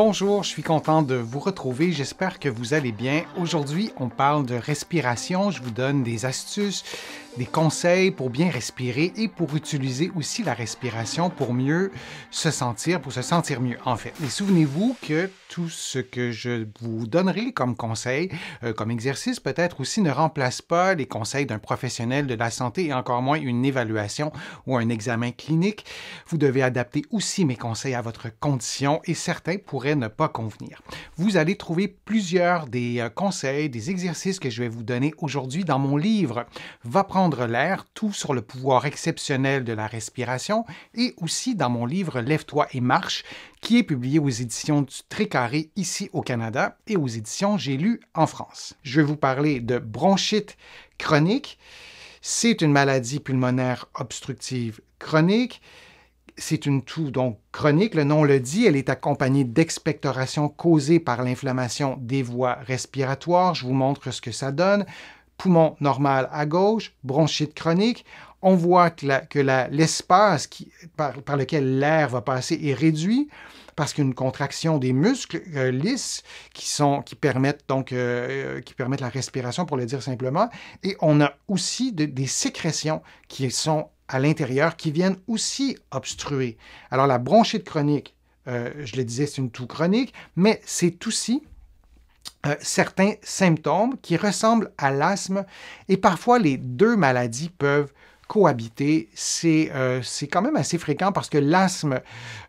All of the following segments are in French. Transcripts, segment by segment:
Bonjour, je suis content de vous retrouver. J'espère que vous allez bien. Aujourd'hui, on parle de respiration. Je vous donne des astuces, des conseils pour bien respirer et pour utiliser aussi la respiration pour mieux se sentir, pour se sentir mieux en fait. Et souvenez-vous que tout ce que je vous donnerai comme conseil, comme exercice peut-être aussi, ne remplace pas les conseils d'un professionnel de la santé et encore moins une évaluation ou un examen clinique. Vous devez adapter aussi mes conseils à votre condition et certains pourraient ne pas convenir. Vous allez trouver plusieurs des conseils, des exercices que je vais vous donner aujourd'hui dans mon livre « Va prendre l'air, tout sur le pouvoir exceptionnel de la respiration » et aussi dans mon livre « Lève-toi et marche » qui est publié aux éditions du Trécarré ici au Canada et aux éditions J'ai lu en France. Je vais vous parler de bronchite chronique. C'est une maladie pulmonaire obstructive chronique. C'est une toux donc chronique, le nom le dit, elle est accompagnée d'expectoration causée par l'inflammation des voies respiratoires. Je vous montre ce que ça donne. Poumon normal à gauche, bronchite chronique. On voit que l'espace par lequel l'air va passer est réduit parce qu'il y a une contraction des muscles lisses qui permettent la respiration, pour le dire simplement. Et on a aussi des sécrétions qui sont à l'intérieur qui viennent aussi obstruer. Alors la bronchite chronique, je le disais, c'est une toux chronique, mais c'est aussi certains symptômes qui ressemblent à l'asthme et parfois les deux maladies peuvent cohabiter. C'est quand même assez fréquent parce que l'asthme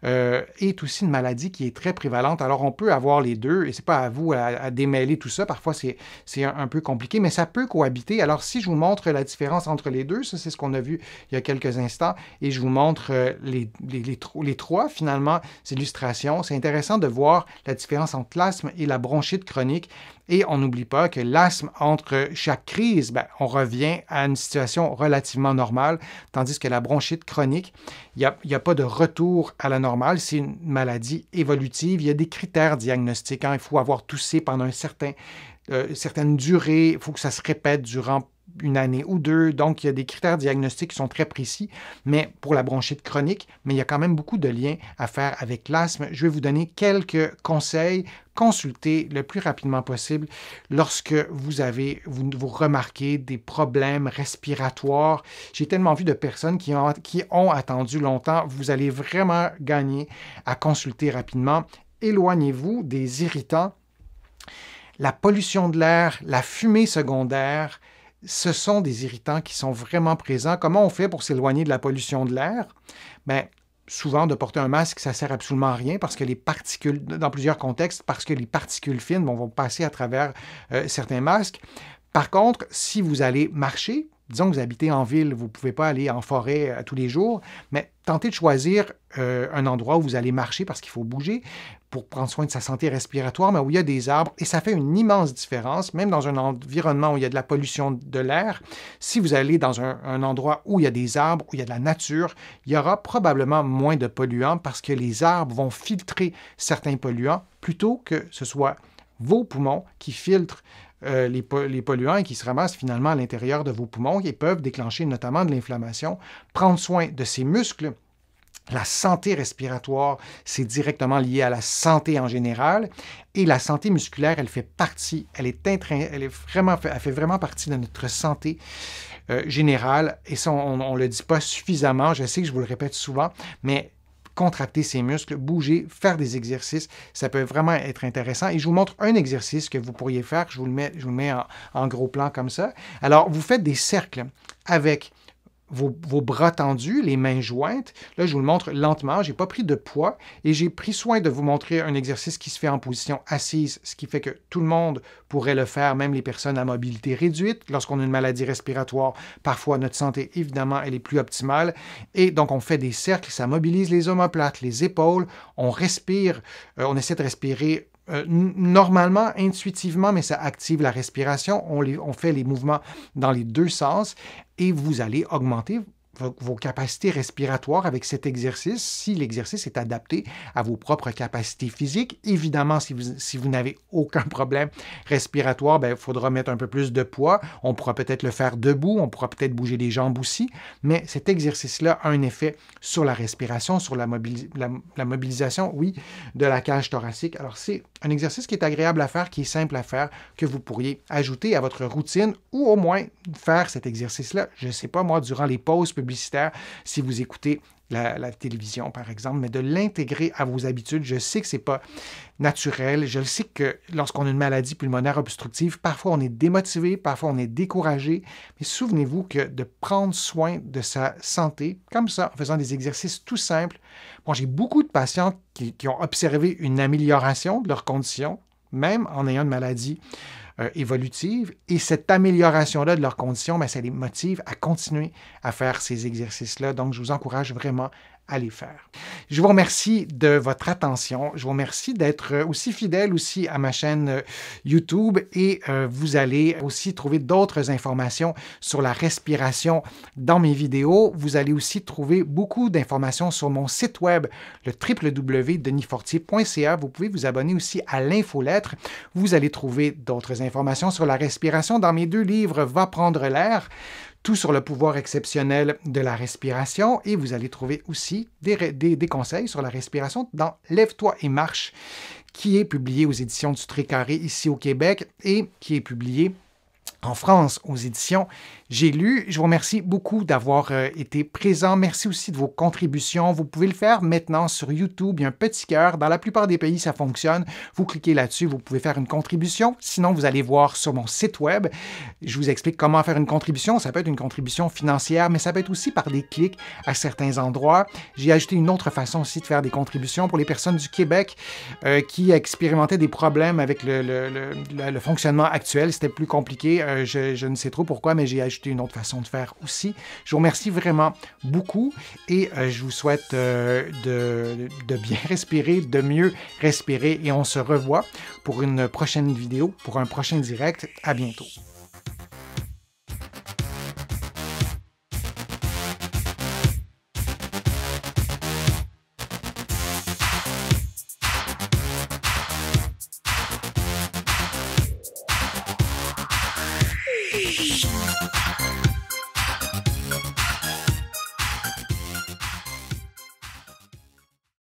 est aussi une maladie qui est très prévalente. Alors, on peut avoir les deux et c'est pas à vous à démêler tout ça. Parfois, c'est un peu compliqué, mais ça peut cohabiter. Alors, si je vous montre la différence entre les deux, ça, c'est ce qu'on a vu il y a quelques instants, et je vous montre les trois, finalement, ces illustrations. C'est intéressant de voir la différence entre l'asthme et la bronchite chronique. Et on n'oublie pas que l'asthme, entre chaque crise, on revient à une situation relativement normale, tandis que la bronchite chronique, il n'y a pas de retour à la normale. C'est une maladie évolutive. Il y a des critères diagnostiques. Il faut avoir toussé pendant certaine durée. Il faut que ça se répète durant une année ou deux. Donc, il y a des critères diagnostiques qui sont très précis, mais pour la bronchite chronique, mais il y a quand même beaucoup de liens à faire avec l'asthme. Je vais vous donner quelques conseils. Consultez le plus rapidement possible lorsque vous remarquez des problèmes respiratoires. J'ai tellement vu de personnes qui ont attendu longtemps. Vous allez vraiment gagner à consulter rapidement. Éloignez-vous des irritants. La pollution de l'air, la fumée secondaire, ce sont des irritants qui sont vraiment présents. Comment on fait pour s'éloigner de la pollution de l'air? Souvent, de porter un masque, ça ne sert absolument à rien parce que les particules, dans plusieurs contextes, parce que les particules fines vont passer à travers certains masques. Par contre, si vous allez marcher, disons que vous habitez en ville, vous ne pouvez pas aller en forêt tous les jours, mais tentez de choisir un endroit où vous allez marcher parce qu'il faut bouger pour prendre soin de sa santé respiratoire, mais où il y a des arbres, et ça fait une immense différence, même dans un environnement où il y a de la pollution de l'air. Si vous allez dans un endroit où il y a des arbres, où il y a de la nature, il y aura probablement moins de polluants parce que les arbres vont filtrer certains polluants plutôt que ce soit vos poumons qui filtrent les polluants et qui se ramassent finalement à l'intérieur de vos poumons et peuvent déclencher notamment de l'inflammation. Prendre soin de ces muscles. La santé respiratoire, c'est directement lié à la santé en général. Et la santé musculaire, elle fait vraiment partie de notre santé générale. Et ça, on ne le dit pas suffisamment. Je sais que je vous le répète souvent, mais contracter ses muscles, bouger, faire des exercices, ça peut vraiment être intéressant. Et je vous montre un exercice que vous pourriez faire. Je vous le mets en gros plan comme ça. Alors, vous faites des cercles avec vos bras tendus, les mains jointes. Là, je vous le montre lentement. Je n'ai pas pris de poids et j'ai pris soin de vous montrer un exercice qui se fait en position assise, ce qui fait que tout le monde pourrait le faire, même les personnes à mobilité réduite. Lorsqu'on a une maladie respiratoire, parfois notre santé, évidemment, elle est plus optimale. Et donc, on fait des cercles, ça mobilise les omoplates, les épaules. On respire, on essaie de respirer normalement, intuitivement, mais ça active la respiration. On fait les mouvements dans les deux sens et vous allez augmenter vos capacités respiratoires avec cet exercice, si l'exercice est adapté à vos propres capacités physiques. Évidemment, si vous n'avez aucun problème respiratoire, il faudra mettre un peu plus de poids. On pourra peut-être le faire debout, on pourra peut-être bouger les jambes aussi, mais cet exercice-là a un effet sur la respiration, sur la mobilisation, oui, de la cage thoracique. Alors, c'est un exercice qui est agréable à faire, qui est simple à faire, que vous pourriez ajouter à votre routine ou au moins faire cet exercice-là, je ne sais pas moi, durant les pauses publicitaires, si vous écoutez la télévision, par exemple, mais de l'intégrer à vos habitudes. Je sais que ce n'est pas naturel. Je sais que lorsqu'on a une maladie pulmonaire obstructive, parfois on est démotivé, parfois on est découragé, mais souvenez-vous que de prendre soin de sa santé, comme ça, en faisant des exercices tout simples. Moi, j'ai beaucoup de patients qui ont observé une amélioration de leurs conditions, même en ayant une maladie évolutive, et cette amélioration-là de leurs conditions, ça les motive à continuer à faire ces exercices-là. Donc, je vous encourage vraiment à les faire. Je vous remercie de votre attention. Je vous remercie d'être aussi fidèle aussi à ma chaîne YouTube et vous allez aussi trouver d'autres informations sur la respiration dans mes vidéos. Vous allez aussi trouver beaucoup d'informations sur mon site web, le www.denisfortier.ca. Vous pouvez vous abonner aussi à l'infolettre. Vous allez trouver d'autres informations sur la respiration dans mes 2 livres, Va prendre l'air, tout sur le pouvoir exceptionnel de la respiration, et vous allez trouver aussi des conseils sur la respiration dans Lève-toi et marche, qui est publié aux éditions du Tré-Carré ici au Québec et qui est publié en France aux éditions J'ai lu. Je vous remercie beaucoup d'avoir été présent. Merci aussi de vos contributions. Vous pouvez le faire maintenant sur YouTube. Il y a un petit cœur. Dans la plupart des pays, ça fonctionne. Vous cliquez là-dessus, vous pouvez faire une contribution. Sinon, vous allez voir sur mon site web. Je vous explique comment faire une contribution. Ça peut être une contribution financière, mais ça peut être aussi par des clics à certains endroits. J'ai ajouté une autre façon aussi de faire des contributions pour les personnes du Québec qui expérimentaient des problèmes avec le fonctionnement actuel. C'était plus compliqué. Je ne sais trop pourquoi, mais j'ai ajouté une autre façon de faire aussi. Je vous remercie vraiment beaucoup et je vous souhaite de bien respirer, de mieux respirer, et on se revoit pour une prochaine vidéo, pour un prochain direct. À bientôt.